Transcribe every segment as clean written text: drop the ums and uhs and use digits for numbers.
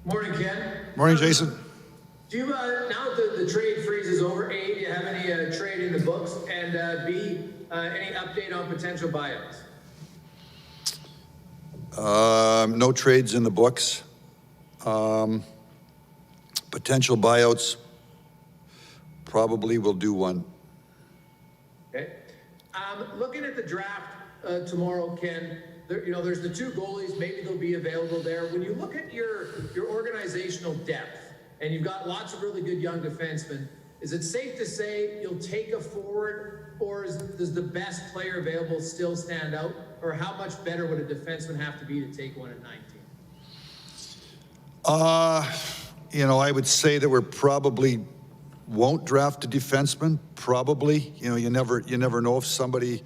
Morning, Ken. Morning, Jason. Do you, now that the trade freeze is over, A, do you have any trade in the books? And B, any update on potential buyouts? No trades in the books. Potential buyouts, probably will do one. Okay. Looking at the draft tomorrow, Ken, there's the two goalies, maybe they'll be available there. When you look at your organizational depth, and you've got lots of really good young defensemen, is it safe to say you'll take a forward, or does the best player available still stand out? Or how much better would a defenseman have to be to take one at 19? I would say that we're probably won't draft a defenseman, probably. You never know if somebody,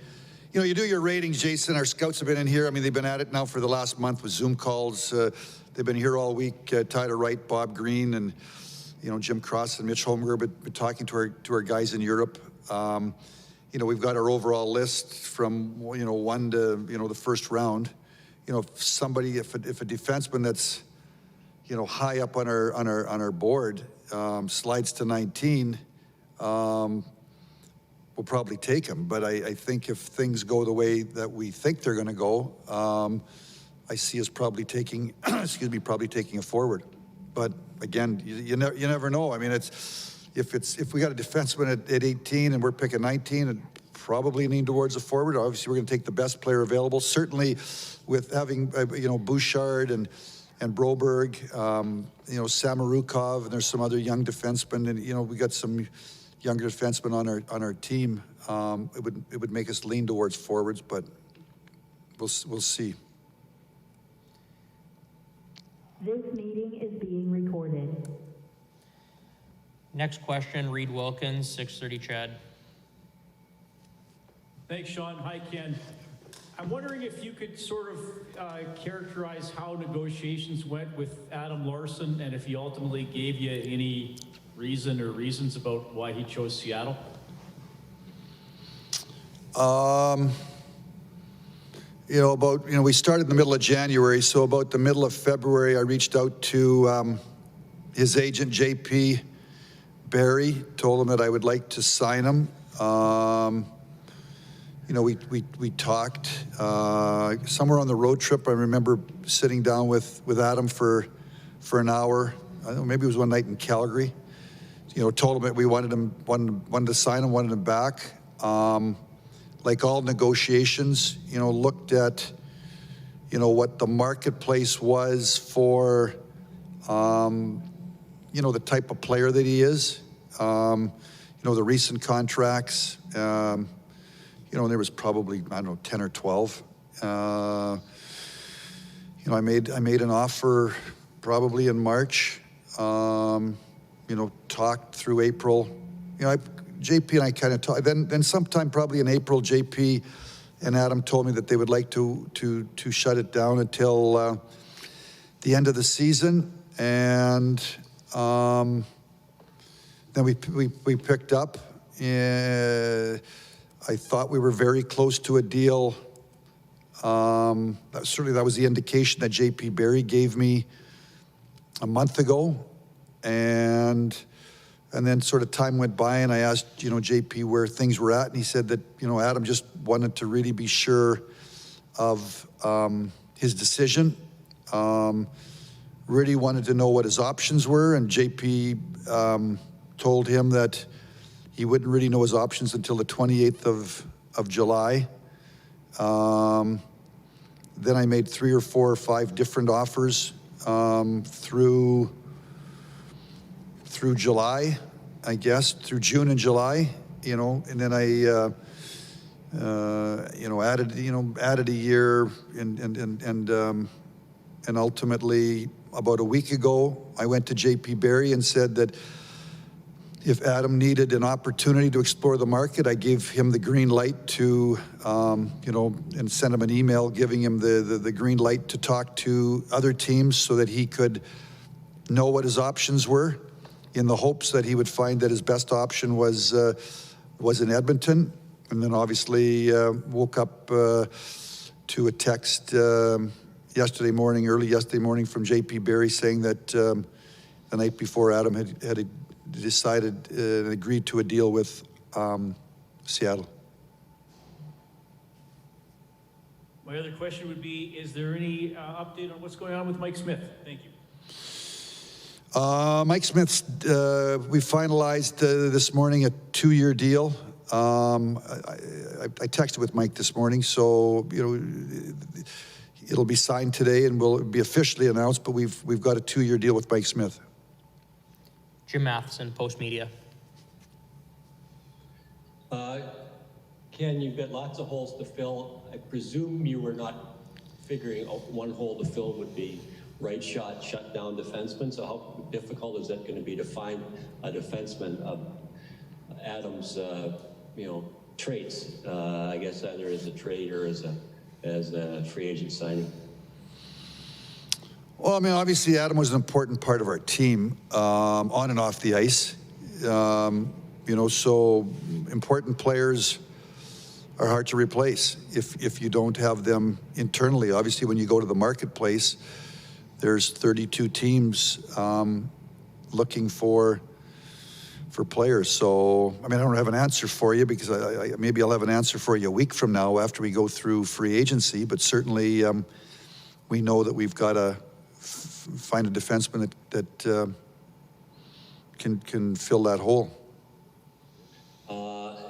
you do your ratings, Jason. Our scouts have been in here. I mean, they've been at it now for the last month with Zoom calls. They've been here all week. Tyler Wright, Bob Green, and Jim Cross and Mitch Holmgren have been talking to our guys in Europe. We've got our overall list from 1 to the first round. If a defenseman that's high up on our board slides to 19, we'll probably take him. But I think if things go the way that we think they're going to go, I see us probably taking, probably taking a forward. But again, you never know. I mean, if we got a defenseman at 18 and we're picking 19, it probably lean towards a forward. Obviously, we're going to take the best player available. Certainly, with having Bouchard and Broberg, Samorukov, and there's some other young defensemen, and we got some younger defensemen on our team. It would make us lean towards forwards, but we'll see. This meeting is being recorded. Next question, Reed Wilkins, 630 Chad. Thanks, Sean. Hi, Ken. I'm wondering if you could sort of characterize how negotiations went with Adam Larsson, and if he ultimately gave you any reason or reasons about why he chose Seattle. We started in the middle of January, so about the middle of February, I reached out to his agent, JP Barry, told him that I would like to sign him. We talked somewhere on the road trip. I remember sitting down with Adam for an hour. I don't know, maybe it was one night in Calgary. Told him that we wanted to sign him, wanted him back. Like all negotiations, looked at, what the marketplace was for, the type of player that he is. The recent contracts. And there was probably, 10 or 12. I made an offer probably in March. Talked through April. JP and I kind of talked. Then sometime probably in April, JP and Adam told me that they would like to shut it down until the end of the season, and then we picked up. I thought we were very close to a deal. Certainly that was the indication that JP Barry gave me a month ago, and then sort of time went by, and I asked, JP where things were at, and he said that, Adam just wanted to really be sure of his decision. Really wanted to know what his options were, and JP told him that he wouldn't really know his options until the 28th of July. Then I made 3 or 4 or 5 different offers through July, I guess, through June and July, and then I, added a year, and ultimately about a week ago, I went to JP Barry and said that if Adam needed an opportunity to explore the market, I gave him the green light to, and sent him an email giving him the green light to talk to other teams so that he could know what his options were, in the hopes that he would find that his best option was in Edmonton. And then obviously woke up to a text early yesterday morning from JP Barry saying that the night before Adam had decided and agreed to a deal with Seattle. My other question would be, is there any update on what's going on with Mike Smith? Thank you. Mike Smith's, we finalized this morning a 2-year deal. I texted with Mike this morning, so it'll be signed today and will be officially announced. But we've got a 2-year deal with Mike Smith. Jim Matheson, Post Media. Ken, you've got lots of holes to fill. I presume you were not figuring out one hole to fill would be right shot, shut down defenseman. So how difficult is that going to be to find a defenseman of Adam's, traits? I guess either as a trade or as a free agent signing. Well, I mean, obviously Adam was an important part of our team, on and off the ice. So important players are hard to replace if you don't have them internally. Obviously, when you go to the marketplace, there's 32 teams looking for players. So, I mean, I don't have an answer for you because maybe I'll have an answer for you a week from now after we go through free agency. But certainly, we know that we've got to find a defenseman that can fill that hole.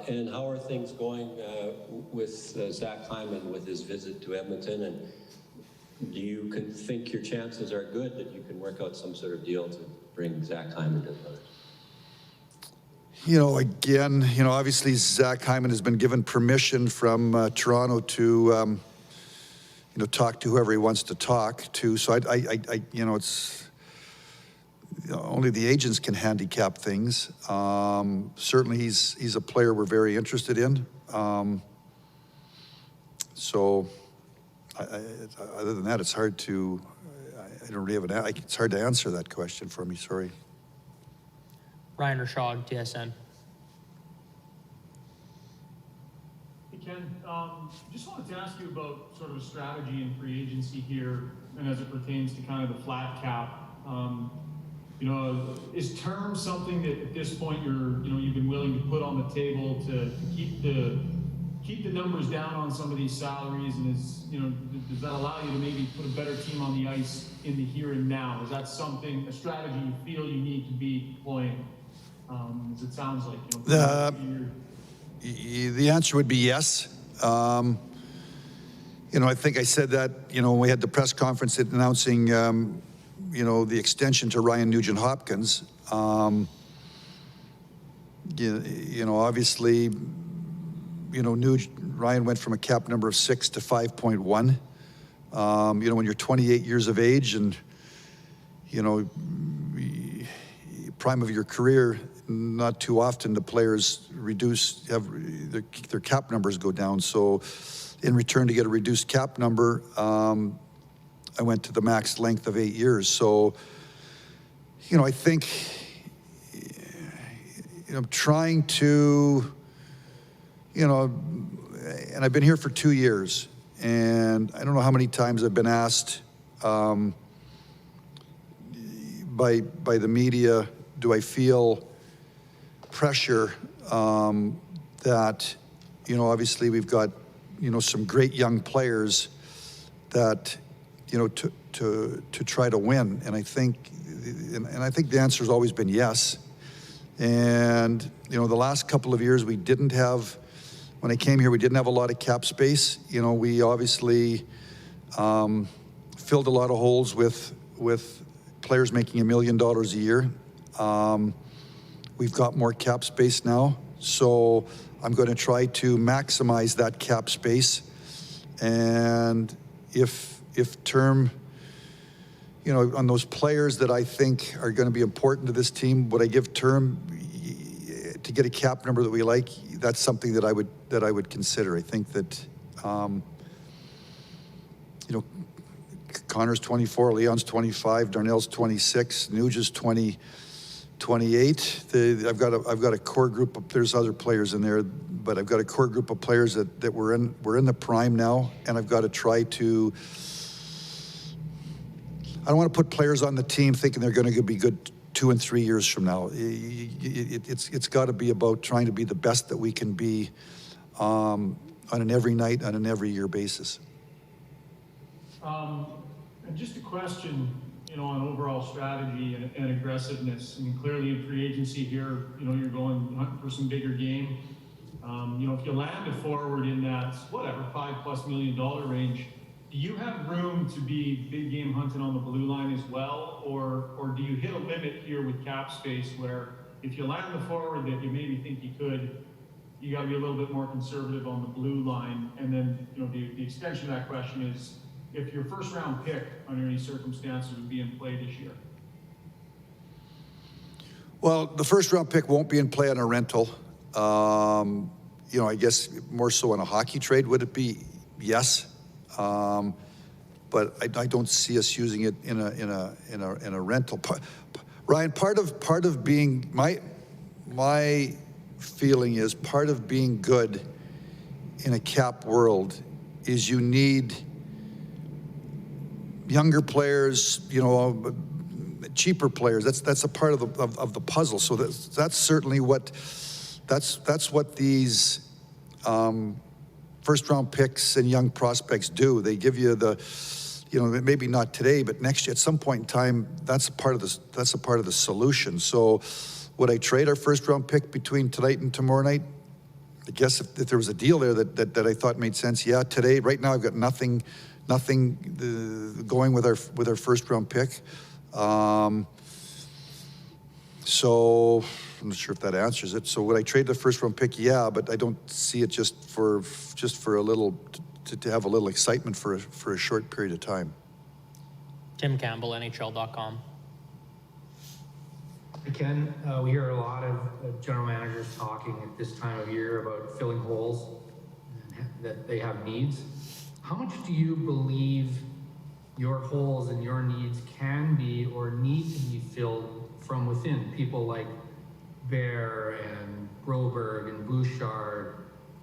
And how are things going with Zach Hyman with his visit to Edmonton? And do you think your chances are good that you can work out some sort of deal to bring Zach Hyman to the obviously Zach Hyman has been given permission from Toronto to, talk to whoever he wants to talk to. So it's only the agents can handicap things. Certainly, he's a player we're very interested in. Other than that, it's hard to. I don't really have it's hard to answer that question for me. Sorry. Ryan Rashog, TSN. Hey Ken, just wanted to ask you about sort of a strategy in free agency here, and as it pertains to kind of the flat cap. Is term something that at this point you've been willing to put on the table to keep the numbers down on some of these salaries, and does that allow you to maybe put a better team on the ice in the here and now? Is that a strategy you feel you need to be deploying? As it sounds like, the answer would be yes. I think I said that, when we had the press conference announcing, the extension to Ryan Nugent-Hopkins. Obviously, Ryan went from a cap number of 6 to 5.1. When you're 28 years of age and, prime of your career, not too often the players have their cap numbers go down. So in return to get a reduced cap number, I went to the max length of 8 years. So, I think, I'm trying to, and I've been here for 2 years, and I don't know how many times I've been asked by the media, do I feel pressure that, obviously we've got, some great young players that, to try to win. And I think the answer has always been yes. And, the last couple of years we didn't have, when I came here, we didn't have a lot of cap space. We obviously filled a lot of holes with players making $1 million a year. We've got more cap space now. So I'm going to try to maximize that cap space. And if term, you know, on those players that I think are going to be important to this team, would I give term to get a cap number that we like? That's something that I would consider. I think that, you know, Connor's 24, Leon's 25, Darnell's 26, Nuge's 28. I've got a core group of, there's other players in there, but I've got a core group of players that we're in the prime now, and I've got to try to, I don't want to put players on the team thinking they're going to be good 2 and 3 years from now. It's got to be about trying to be the best that we can be on an every night, on an every year basis. And just a question, you know, on overall strategy and aggressiveness. I mean, clearly in free agency here, you know, you're going hunting for some bigger game. You know, if you land a forward in that, whatever, $5+ million range, do you have room to be big game hunting on the blue line as well? Or do you hit a limit here with cap space where if you land the forward that you maybe think you could, you got to be a little bit more conservative on the blue line? And then, you know, the extension of that question is, if your first round pick under any circumstances would be in play this year? Well, the first round pick won't be in play on a rental. You know, I guess more so on a hockey trade, would it be? Yes. But I don't see us using it in a rental. Ryan, part of being, my feeling is part of being good in a cap world is you need younger players, you know, cheaper players. That's a part of the puzzle. So that's certainly what these first round picks and young prospects do. They give you the, you know, maybe not today, but next year at some point in time, that's a part of the solution. So would I trade our first round pick between tonight and tomorrow night? I guess if there was a deal there that I thought made sense, yeah. Today, right now, I've got nothing going with our first round pick. So I'm not sure if that answers it. So would I trade the first round pick? Yeah, but I don't see it just for a little to have a little excitement for a short period of time. Tim Campbell, NHL.com. Ken, we hear a lot of general managers talking at this time of year about filling holes and that they have needs. How much do you believe your holes and your needs can be or need to be filled from within? People like Bear and Broberg and Bouchard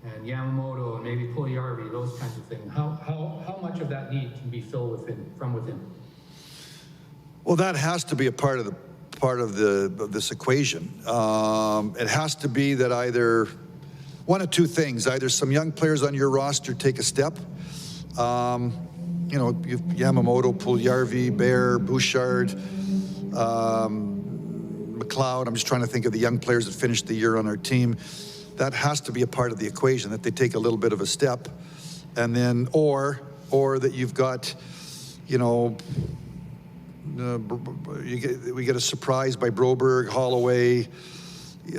and Yamamoto and maybe Puljujarvi, those kinds of things. How much of that need can be filled from within? Well, that has to be a part of this equation. It has to be that either one of two things: either some young players on your roster take a step. You know, Yamamoto, Puljujarvi, Bear, Bouchard, McLeod. I'm just trying to think of the young players that finished the year on our team. That has to be a part of the equation, that they take a little bit of a step. And then, or that you've got, you know, we get a surprise by Broberg, Holloway, you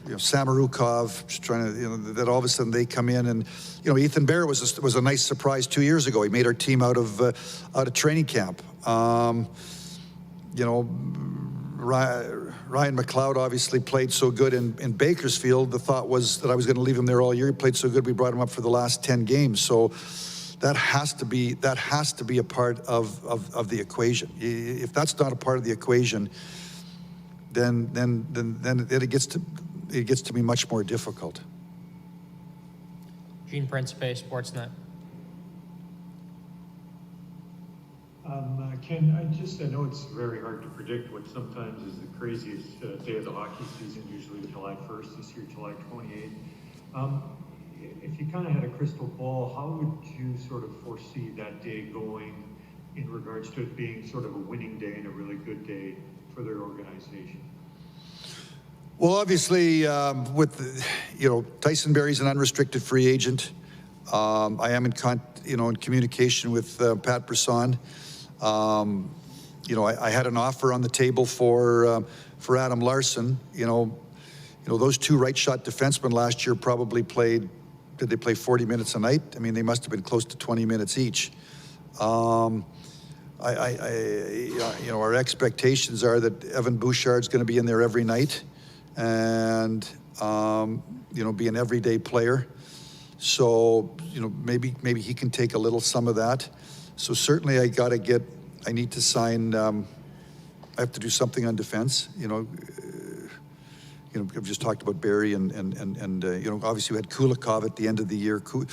know, Samorukov, just trying to, you know, that all of a sudden they come in. And, you know, Ethan Bear was a nice surprise 2 years ago. He made our team out of training camp. You know, Ryan McLeod obviously played so good in Bakersfield. The thought was that I was going to leave him there all year. He played so good, we brought him up for the last 10 games. So that has to be a part of the equation. If that's not a part of the equation, then it gets to be much more difficult. Gene Principe, Sportsnet. Ken, I know it's very hard to predict what sometimes is the craziest day of the hockey season, usually July 1st, this year July 28th. If you kind of had a crystal ball, how would you sort of foresee that day going in regards to it being sort of a winning day and a really good day for their organization? Well, obviously, with Tyson Barrie's an unrestricted free agent. I am in communication with Pat Brisson. I had an offer on the table for Adam Larson. you know, those two right shot defensemen last year probably played, did they play 40 minutes a night? I mean, they must have been close to 20 minutes each. You know, our expectations are that Evan Bouchard's going to be in there every night and, you know, be an everyday player. So, you know, maybe he can take a little some of that. So certainly I need to sign, I have to do something on defense, you know. I've just talked about Barry and you know, obviously we had Kulikov at the end of the year. You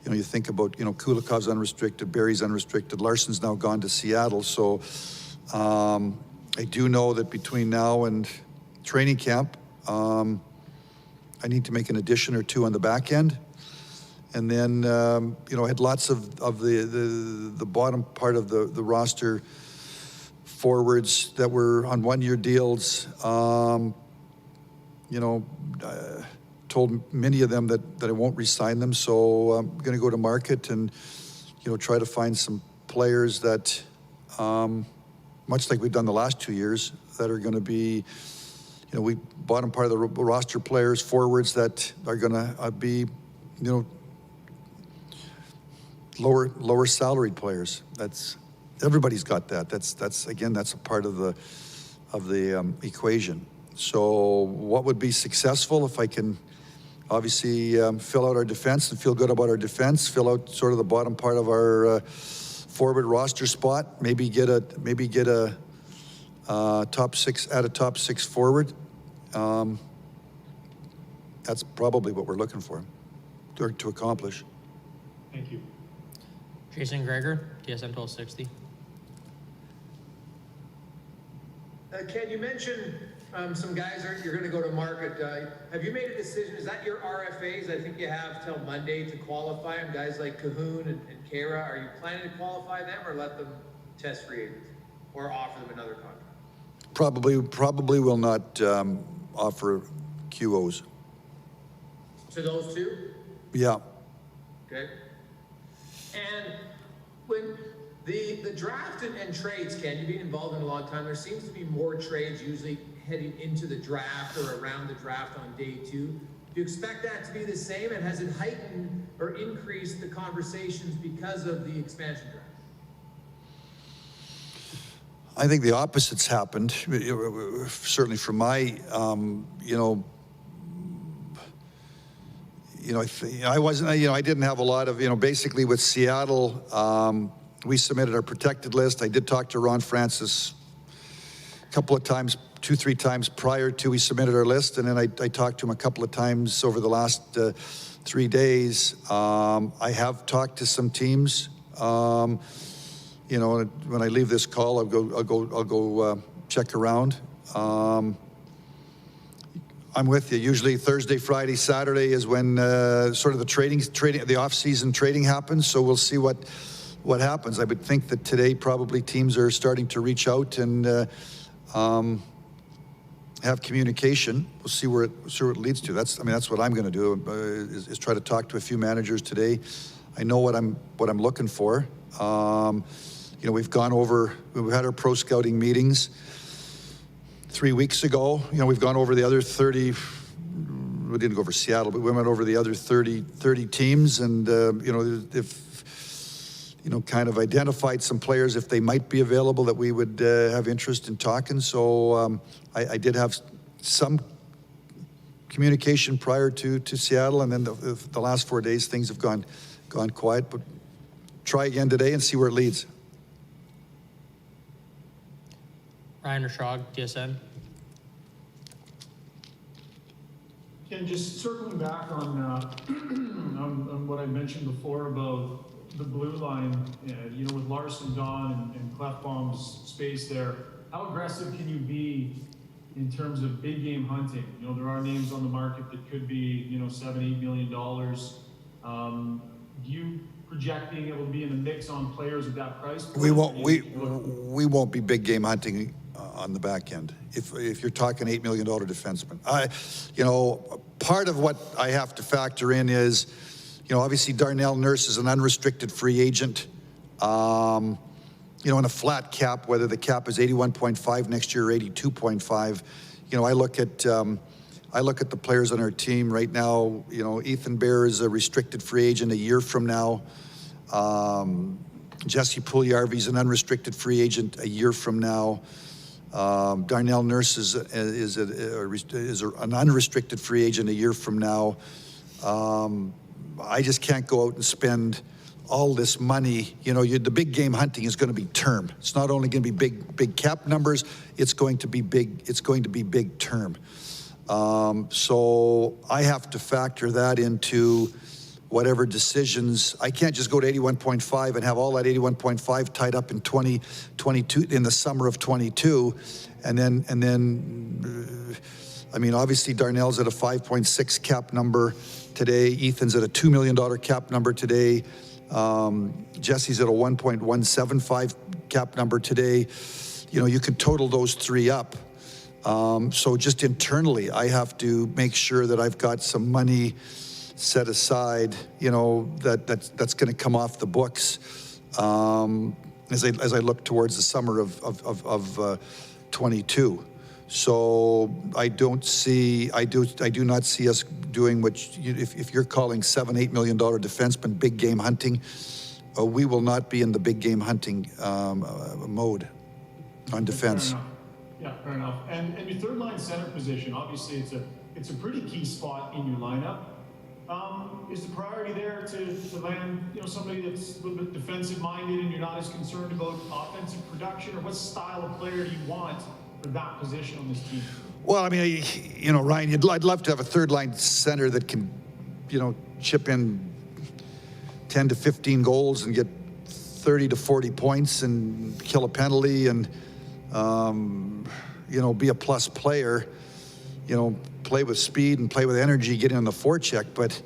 know, you think about, you know, Kulikov's unrestricted, Barry's unrestricted, Larson's now gone to Seattle. So I do know that between now and training camp, I need to make an addition or two on the back end. And then, you know, I had lots of the bottom part of the roster forwards that were on one-year deals. You know, told many of them that I won't re-sign them, so I'm going to go to market and, you know, try to find some players that, much like we've done the last 2 years, that are going to be, you know, we bottom part of the roster players, forwards that are going to be, you know, lower salaried players. That's, everybody's got that. That's again, that's a part of the equation. So what would be successful if I can obviously fill out our defense and feel good about our defense, fill out sort of the bottom part of our forward roster spot, maybe get a top six forward. That's probably what we're looking for to accomplish. Thank you. Jason Gregor, TSN 1260. Ken, you mentioned some guys you're going to go to market. Have you made a decision? Is that your RFAs? I think you have till Monday to qualify them. Guys like Cahoon and Kara, are you planning to qualify them or let them test free agents or offer them another contract? Probably will not offer QOs. To those two? Yeah. Okay. And when the draft and trades, Ken, you've been involved in a long time. There seems to be more trades usually heading into the draft or around the draft on day 2. Do you expect that to be the same? And has it heightened or increased the conversations because of the expansion draft? I think the opposite's happened. Certainly from my, I wasn't, I didn't have a lot of, basically with Seattle, we submitted our protected list. I did talk to Ron Francis a couple of times, 2-3 times prior to we submitted our list, and then I talked to him a couple of times over the last 3 days. I have talked to some teams. When I leave this call, I'll go check around. I'm with you. Usually Thursday, Friday, Saturday is when sort of the off-season trading happens. So we'll see what happens. I would think that today probably teams are starting to reach out and have communication. We'll see where it leads to. That's what I'm going to do is try to talk to a few managers today. I know what I'm looking for. We've had our pro scouting meetings 3 weeks ago. We've gone over the other 30. We didn't go over Seattle, but we went over the other 30 teams, and kind of identified some players if they might be available that we would have interest in talking. So I did have some communication prior to Seattle, and then the last 4 days things have gone quiet. But try again today and see where it leads. Ryan Rashog, TSN. Ken, just circling back on on what I mentioned before about the blue line, with Larson gone and Clefbaum's space there, how aggressive can you be in terms of big game hunting? There are names on the market that could be, $7-8 million. Do you project being able to be in the mix on players at that price point? We won't be big game hunting on the back end. If you're talking $8 million defenseman, part of what I have to factor in is, obviously Darnell Nurse is an unrestricted free agent. In a flat cap, whether the cap is 81.5 next year or 82.5, I look at I look at the players on our team right now, you know, Ethan Bear is a restricted free agent a year from now. Jesse Puljujarvi's an unrestricted free agent a year from now. Darnell Nurse is an unrestricted free agent a year from now. I just can't go out and spend all this money. You know, the big game hunting is going to be term. It's not only going to be big cap numbers. It's going to be big. It's going to be big term. So I have to factor that into whatever decisions. I can't just go to 81.5 and have all that 81.5 tied up in 2022 in the summer of 22, and then I mean, obviously Darnell's at a 5.6 cap number today. Ethan's at a $2 million cap number today. Jesse's at a 1.175 cap number today. You know, you can total those three up. So just internally, I have to make sure that I've got some money set aside, you know, that's going to come off the books as I look towards the summer of 22. So I do not see us doing what if you're calling $7-8 million defenseman big game hunting, we will not be in the big game hunting mode on defense. Yeah, fair enough. And your third line center position, obviously it's a pretty key spot in your lineup. Is the priority there to land, you know, somebody that's a little bit defensive minded and you're not as concerned about offensive production, or what style of player do you want for that position on this team? Well, I mean, you know, Ryan, I'd love to have a third line center that can, you know, chip in 10 to 15 goals and get 30 to 40 points and kill a penalty and, you know, be a plus player, you know, play with speed and play with energy, get in on the forecheck. But,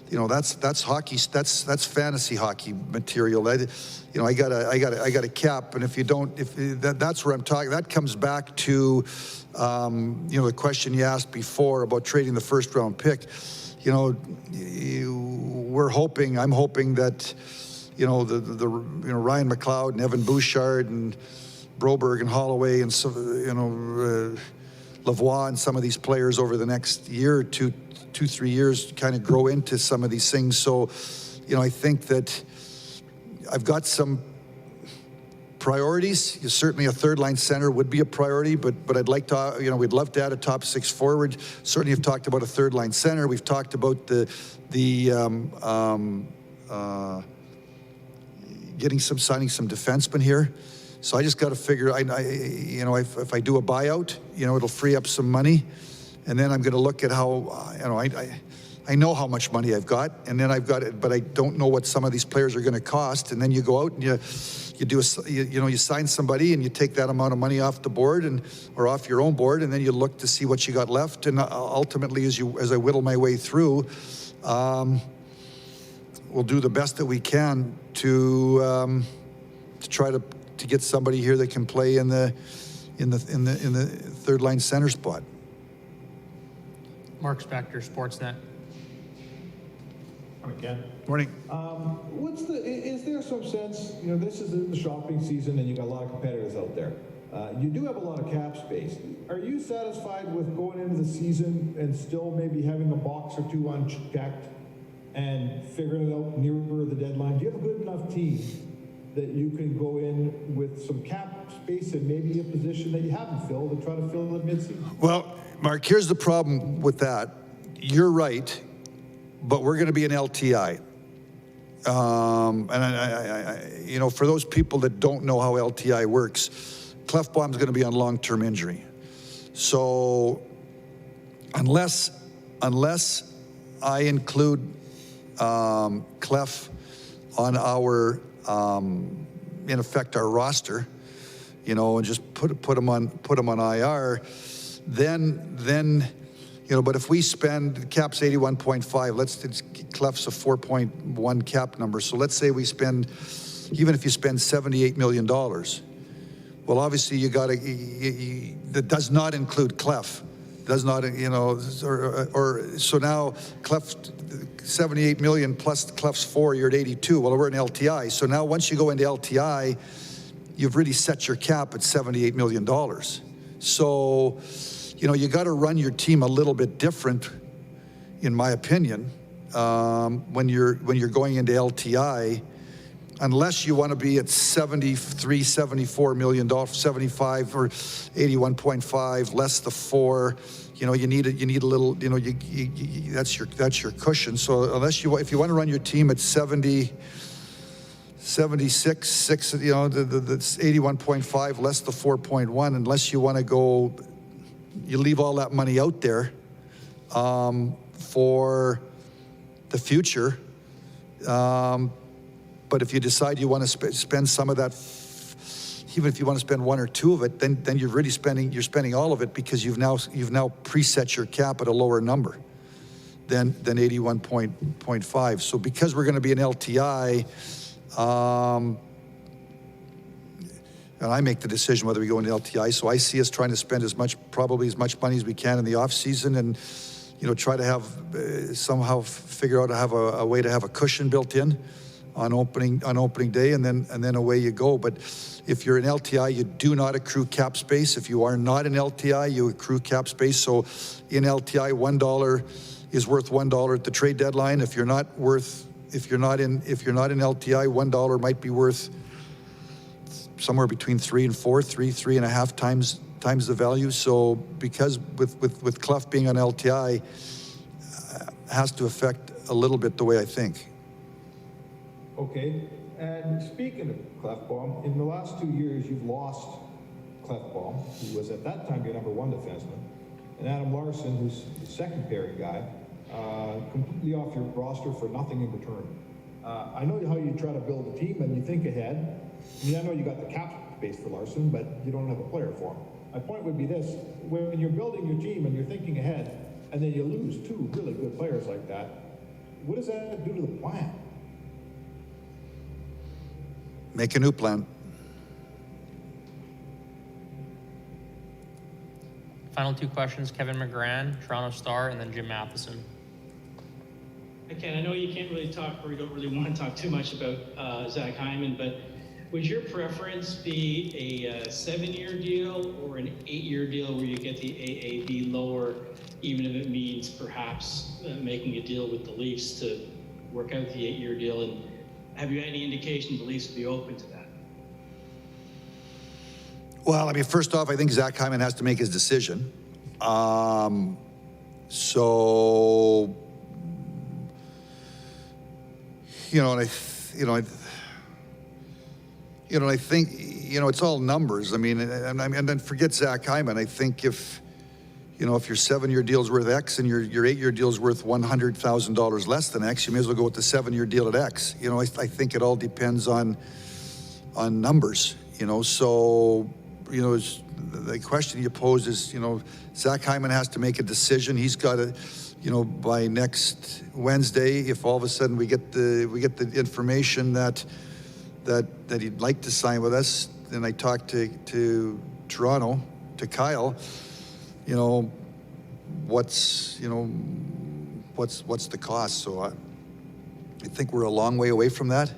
you know, that's hockey. That's fantasy hockey material. You know, I got a cap, and if you don't, that's where I'm talking. That comes back to, you know, the question you asked before about trading the first round pick. You know, I'm hoping that, you know, Ryan McLeod and Evan Bouchard and Broberg and Holloway and so, you know, Lavoie and some of these players over the next year or 2-3 years kind of grow into some of these things. So, you know, I think that I've got some priorities. Certainly a third line center would be a priority, but I'd like to, you know, we'd love to add a top six forward. Certainly have talked about a third line center. We've talked about signing some defensemen here. So I just got to figure, you know, if I do a buyout, you know, it'll free up some money. And then I'm going to look at how, you know, I know how much money I've got, and then I've got it, but I don't know what some of these players are going to cost. And then you go out and you sign somebody and you take that amount of money off the board or off your own board, and then you look to see what you got left. And ultimately, as I whittle my way through, we'll do the best that we can to try to get somebody here that can play in the third line center spot. Mark Spector, Sportsnet. Again. Morning. Is there some sense, you know, this is the shopping season and you got a lot of competitors out there. You do have a lot of cap space. Are you satisfied with going into the season and still maybe having a box or two unchecked and figuring it out nearer the deadline? Do you have a good enough team that you can go in with some cap space and maybe a position that you haven't filled and try to fill it mid-season? Well, Mark, here's the problem with that. You're right, but we're going to be an LTI. And I, you know, for those people that don't know how LTI works, Clefbaum's going to be on long-term injury. So unless I include Clef on our, in effect, our roster, you know, and just put him on IR, then, you know, but if we spend, the cap's 81.5, Clef's a 4.1 cap number. So let's say we spend, even if you spend $78 million, well, obviously you gotta, that does not include Clef. Does not, you know, or so now Clef, 78 million plus Clef's 4, you're at 82. Well, we're in LTI. So now once you go into LTI, you've really set your cap at $78 million. So, you got to run your team a little bit different, in my opinion, when you're going into LTI, unless you want to be at 73, 74 million dollars, 75 or 81.5, less the 4. You need a little. That's your cushion. So if you want to run your team at 70. 76, 6, the 81.5 less the 4.1, unless you want to go, you leave all that money out there for the future. But if you decide you want to spend some of that, even if you want to spend 1 or 2 of it, then you're really spending all of it, because you've now preset your cap at a lower number than 81.5. So because we're going to be an LTI. And I make the decision whether we go into LTI. So I see us trying to spend probably as much money as we can in the off season, and try to have somehow figure out to have a way to have a cushion built in on opening day, and then away you go. But if you're in LTI, you do not accrue cap space. If you are not in LTI, you accrue cap space. So in LTI, $1 is worth $1 at the trade deadline. If you're not in LTI, $1 might be worth somewhere between 3 and 4, 3.5 times the value. So because with Clough being on LTI, has to affect a little bit the way I think. Okay, and speaking of Clefbaum, in the last 2 years, you've lost Clefbaum, who was at that time your number 1 defenseman, and Adam Larson, who's the second pairing guy, completely off your roster for nothing in return. I know how you try to build a team and you think ahead. I know you got the cap space for Larson, but you don't have a player for him. My point would be this: when you're building your team and you're thinking ahead, and then you lose 2 really good players like that, what does that do to the plan? Make a new plan. Final 2 questions, Kevin McGran, Toronto Star, and then Jim Matheson. Ken, I know you can't really talk, or you don't really want to talk too much about Zach Hyman, but would your preference be a 7-year deal or an 8-year deal where you get the AAV lower, even if it means perhaps making a deal with the Leafs to work out the 8-year deal? And have you any indication the Leafs would be open to that? Well, first off, I think Zach Hyman has to make his decision. And I think, it's all numbers. And then forget Zach Hyman. I think if your 7-year deal's worth X and your 8-year deal's worth $100,000 less than X, you may as well go with the 7-year deal at X. I think it all depends on numbers. So, the question you pose is, Zach Hyman has to make a decision. He's got to, by next Wednesday, if all of a sudden we get the information that he'd like to sign with us, then I talked to Toronto, to Kyle, what's the cost? So I think we're a long way away from that.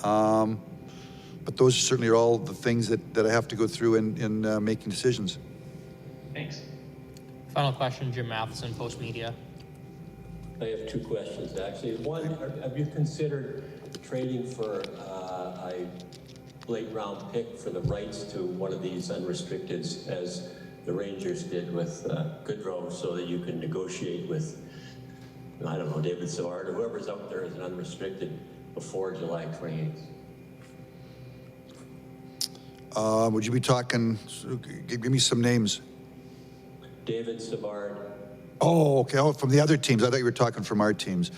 But those certainly are all the things that I have to go through in making decisions. Thanks. Final question, Jim Matheson, Post Media. I have 2 questions, actually. One, have you considered trading for a late round pick for the rights to one of these unrestricteds, as the Rangers did with Goodrow, so that you can negotiate with, I don't know, David Savard or whoever's out there as an unrestricted before July 28th? Would you be talking, give me some names. David Savard. Oh, okay. Oh, from the other teams. I thought you were talking from our teams.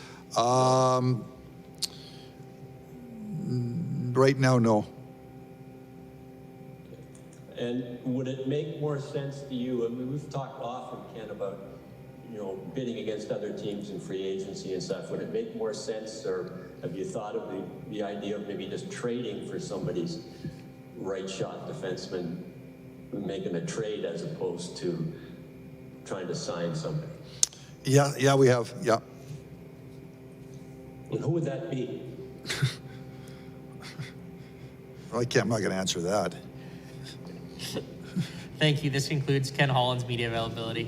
Right now, no. And would it make more sense to you? We've talked often, Ken, about, bidding against other teams in free agency and stuff. Would it make more sense, or have you thought of the idea of maybe just trading for somebody's right shot defenseman, making a trade as opposed to trying to sign somebody? Yeah, we have, yeah. And who would that be? Well, I'm not going to answer that. Thank you. This concludes Ken Holland's media availability.